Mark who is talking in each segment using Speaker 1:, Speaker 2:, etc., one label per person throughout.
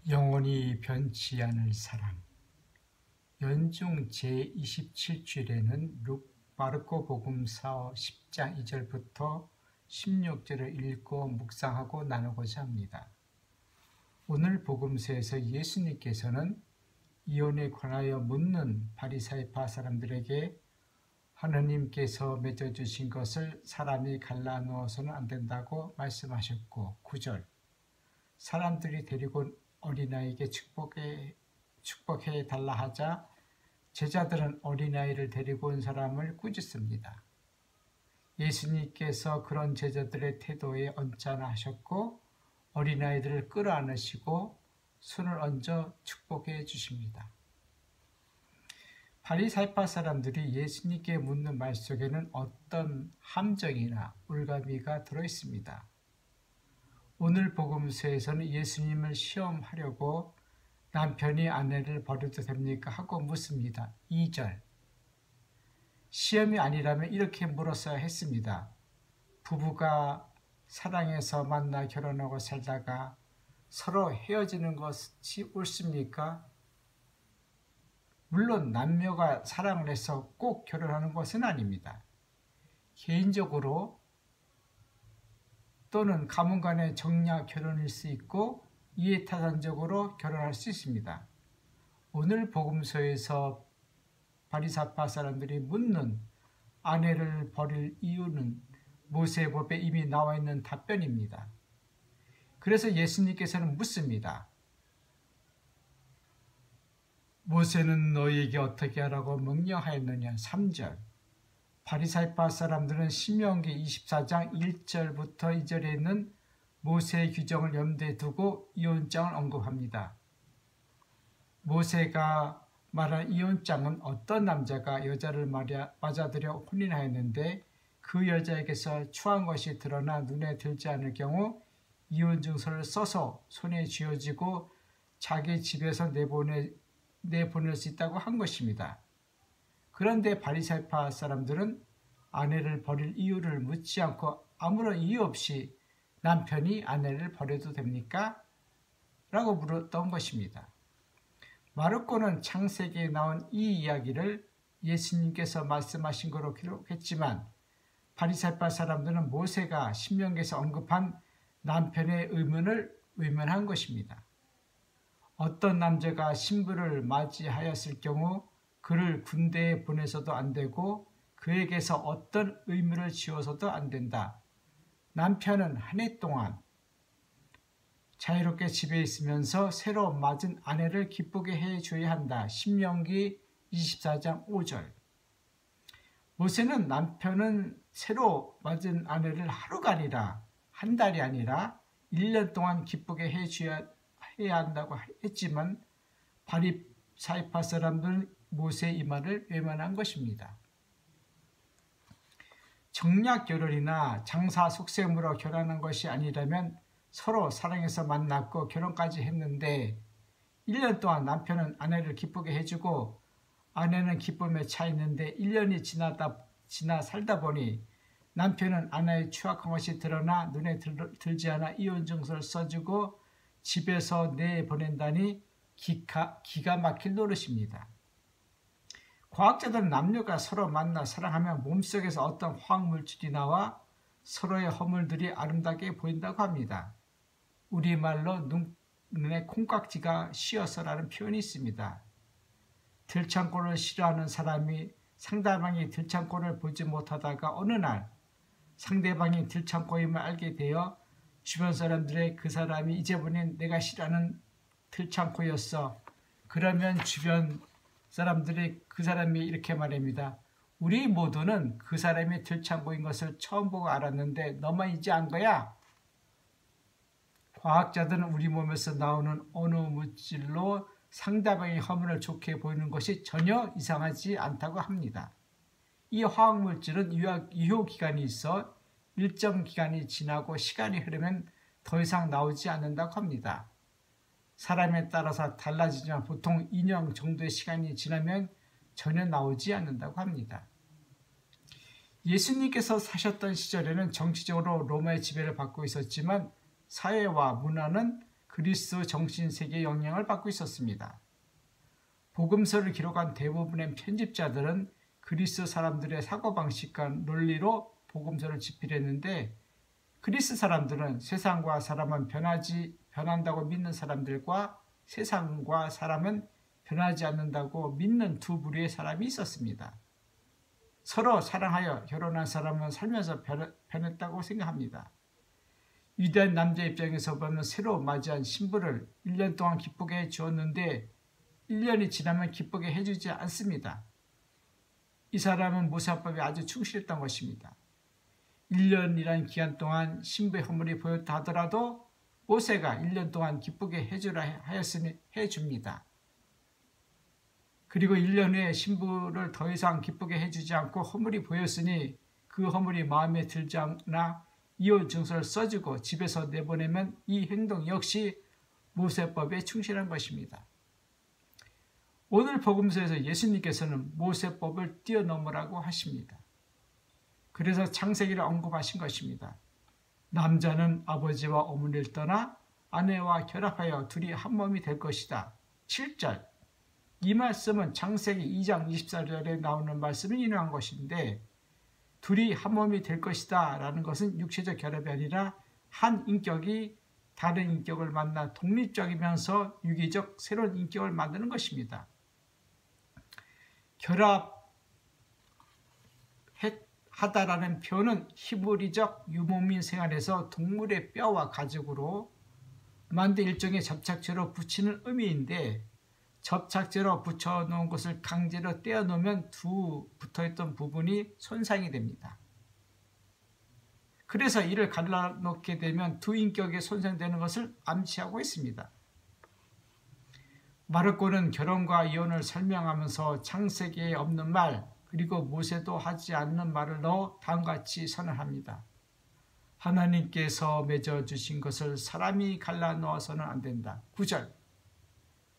Speaker 1: 영원히 변치 않을 사랑. 연중 제27주일에는 마르코 복음서 10장 2절부터 16절을 읽고 묵상하고 나누고자 합니다. 오늘 복음서에서 예수님께서는 이혼에 관하여 묻는 바리사이파 사람들에게 하느님께서 맺어주신 것을 사람이 갈라놓아서는 안 된다고 말씀하셨고, 9절 사람들이 데리고 어린아이에게 축복해 달라 하자 제자들은 어린아이를 데리고 온 사람을 꾸짖습니다. 예수님께서 그런 제자들의 태도에 언짢아 하셨고 어린아이들을 끌어안으시고 손을 얹어 축복해 주십니다. 바리사이파 사람들이 예수님께 묻는 말 속에는 어떤 함정이나 올가미가 들어있습니다. 오늘 복음서에서는 예수님을 시험하려고 남편이 아내를 버려도 됩니까? 하고 묻습니다. 2절 시험이 아니라면 이렇게 물었어야 했습니다. 부부가 사랑해서 만나 결혼하고 살다가 서로 헤어지는 것이 옳습니까? 물론 남녀가 사랑을 해서 꼭 결혼하는 것은 아닙니다. 개인적으로 또는 가문 간의 정략 결혼일 수 있고 이해타산적으로 결혼할 수 있습니다. 오늘 복음서에서 바리사파 사람들이 묻는 아내를 버릴 이유는 모세법에 이미 나와 있는 답변입니다. 그래서 예수님께서는 묻습니다. 모세는 너희에게 어떻게 하라고 명령하였느냐? 3절 바리사이파 사람들은 신명기 24장 1절부터 2절에 있는 모세의 규정을 염두에 두고 이혼장을 언급합니다. 모세가 말한 이혼장은 어떤 남자가 여자를 맞아들여 혼인하였는데 그 여자에게서 추한 것이 드러나 눈에 들지 않을 경우 이혼증서를 써서 손에 쥐어지고 자기 집에서 내보낼 수 있다고 한 것입니다. 그런데 바리사이파 사람들은 아내를 버릴 이유를 묻지 않고 아무런 이유 없이 남편이 아내를 버려도 됩니까? 라고 물었던 것입니다. 마르코는 창세기에 나온 이 이야기를 예수님께서 말씀하신 거로 기록했지만 바리사이파 사람들은 모세가 신명기에서 언급한 남편의 의문을 외면한 것입니다. 어떤 남자가 신부를 맞이하였을 경우 그를 군대에 보내서도 안 되고 그에게서 어떤 의무를 지어서도 안 된다. 남편은 한 해 동안 자유롭게 집에 있으면서 새로 맞은 아내를 기쁘게 해줘야 한다. 신명기 24장 5절 모세는 남편은 새로 맞은 아내를 하루가 아니라 한 달이 아니라 1년 동안 기쁘게 해야 한다고 했지만 바리사이파 사람들은 모세의 이 말을 외면한 것입니다. 정략 결혼이나 장사 속셈으로 결혼한 것이 아니라면 서로 사랑해서 만났고 결혼까지 했는데 1년 동안 남편은 아내를 기쁘게 해주고 아내는 기쁨에 차 있는데 1년이 지나 살다 보니 남편은 아내의 추악한 것이 드러나 눈에 들지 않아 이혼증서를 써주고 집에서 내보낸다니 기가 막힐 노릇입니다. 과학자들은 남녀가 서로 만나 사랑하면 몸속에서 어떤 화학물질이 나와 서로의 허물들이 아름답게 보인다고 합니다. 우리말로 눈에 콩깍지가 씌어서라는 표현이 있습니다. 들창골을 싫어하는 사람이 상대방이 들창골을 보지 못하다가 어느 날 상대방이 들창골임을 알게 되어 주변 사람들의 그 사람이 이제 보니 내가 싫어하는 들창골이었어. 그러면 주변 사람들이 그 사람이 이렇게 말합니다. 우리 모두는 그 사람이 들창고인 것을 처음 보고 알았는데 너만 이제 안 거야? 과학자들은 우리 몸에서 나오는 어느 물질로 상대방의 허물을 좋게 보이는 것이 전혀 이상하지 않다고 합니다. 이 화학물질은 유효기간이 있어 일정 기간이 지나고 시간이 흐르면 더 이상 나오지 않는다고 합니다. 사람에 따라서 달라지지만 보통 2년 정도의 시간이 지나면 전혀 나오지 않는다고 합니다. 예수님께서 사셨던 시절에는 정치적으로 로마의 지배를 받고 있었지만 사회와 문화는 그리스 정신세계의 영향을 받고 있었습니다. 복음서를 기록한 대부분의 편집자들은 그리스 사람들의 사고방식과 논리로 복음서를 집필했는데, 그리스 사람들은 세상과 사람은 변한다고 믿는 사람들과 세상과 사람은 변하지 않는다고 믿는 두 부류의 사람이 있었습니다. 서로 사랑하여 결혼한 사람은 살면서 변했다고 생각합니다. 위대한 남자 입장에서 보면 새로 맞이한 신부를 1년 동안 기쁘게 해주었는데 1년이 지나면 기쁘게 해주지 않습니다. 이 사람은 모세법에 아주 충실했던 것입니다. 1년이라는 기간 동안 신부의 허물이 보였다 하더라도 모세가 1년 동안 기쁘게 해주라 하였으니 해줍니다. 그리고 1년 후에 신부를 더 이상 기쁘게 해주지 않고 허물이 보였으니 그 허물이 마음에 들지 않아 이혼 증서를 써주고 집에서 내보내면 이 행동 역시 모세법에 충실한 것입니다. 오늘 복음서에서 예수님께서는 모세법을 뛰어넘으라고 하십니다. 그래서 창세기를 언급하신 것입니다. 남자는 아버지와 어머니를 떠나 아내와 결합하여 둘이 한 몸이 될 것이다. 7절. 이 말씀은 창세기 2장 24절에 나오는 말씀을 인용한 것인데, 둘이 한 몸이 될 것이다 라는 것은 육체적 결합이 아니라 한 인격이 다른 인격을 만나 독립적이면서 유기적 새로운 인격을 만드는 것입니다. 결합하다라는 표현은 히브리적 유목민 생활에서 동물의 뼈와 가죽으로 만든 일종의 접착제로 붙이는 의미인데, 접착제로 붙여놓은 것을 강제로 떼어놓으면 두 붙어있던 부분이 손상이 됩니다. 그래서 이를 갈라놓게 되면 두 인격이 손상되는 것을 암시하고 있습니다. 마르코는 결혼과 이혼을 설명하면서 창세기에 없는 말, 그리고 모세도 하지 않는 말을 넣어 다음같이 선언합니다. 하나님께서 맺어주신 것을 사람이 갈라놓아서는 안 된다. 9절.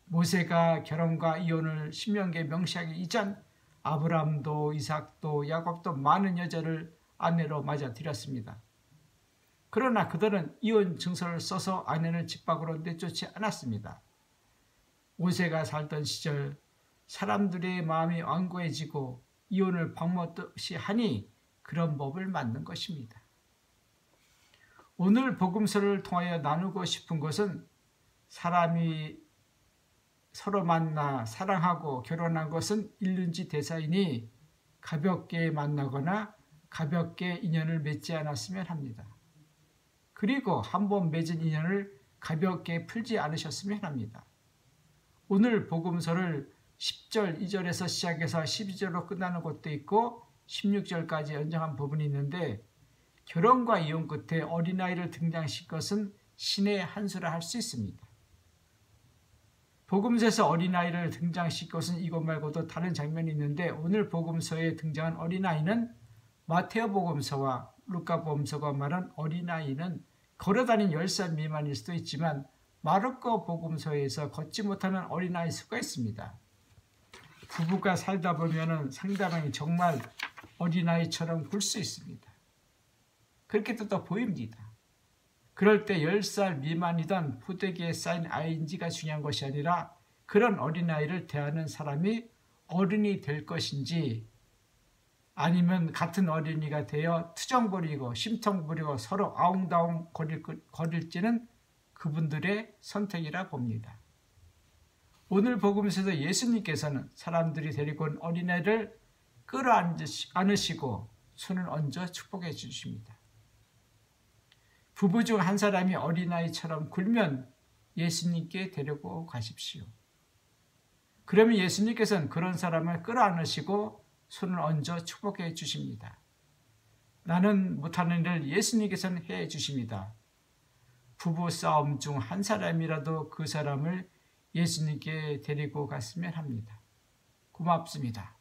Speaker 1: 모세가 결혼과 이혼을 신명기에 명시하기 이전 아브라함도 이삭도 야곱도 많은 여자를 아내로 맞아들였습니다. 그러나 그들은 이혼 증서를 써서 아내를 집 밖으로 내쫓지 않았습니다. 모세가 살던 시절 사람들의 마음이 완고해지고 이혼을 방법없이 하니 그런 법을 만든 것입니다. 오늘 복음서를 통하여 나누고 싶은 것은 사람이 서로 만나 사랑하고 결혼한 것은 일륜지 대사이니 가볍게 만나거나 가볍게 인연을 맺지 않았으면 합니다. 그리고 한번 맺은 인연을 가볍게 풀지 않으셨으면 합니다. 오늘 복음서를 10절 2절에서 시작해서 12절로 끝나는 곳도 있고 16절까지 연장한 부분이 있는데, 결혼과 이혼 끝에 어린아이를 등장시킨 것은 신의 한 수라 할 수 있습니다. 복음서에서 어린아이를 등장시킨 것은 이것 말고도 다른 장면이 있는데, 오늘 복음서에 등장한 어린아이는 마테오 복음서와 루카 복음서가 말한 어린아이는 걸어다닌 10살 미만일 수도 있지만 마르코 복음서에서 걷지 못하는 어린아이 수가 있습니다. 부부가 살다 보면 상대방이 정말 어린아이처럼 굴 수 있습니다. 그렇게 또 보입니다. 그럴 때 10살 미만이던 포대기에 쌓인 ING가 중요한 것이 아니라 그런 어린아이를 대하는 사람이 어른이 될 것인지 아니면 같은 어린이가 되어 투정 부리고 심통 부리고 서로 아웅다웅 거릴지는 그분들의 선택이라 봅니다. 오늘 복음서에서 예수님께서는 사람들이 데리고 온 어린애를 끌어안으시고 손을 얹어 축복해 주십니다. 부부 중 한 사람이 어린아이처럼 굴면 예수님께 데리고 가십시오. 그러면 예수님께서는 그런 사람을 끌어안으시고 손을 얹어 축복해 주십니다. 나는 못하는 일을 예수님께서는 해 주십니다. 부부 싸움 중 한 사람이라도 그 사람을 예수님께 데리고 갔으면 합니다. 고맙습니다.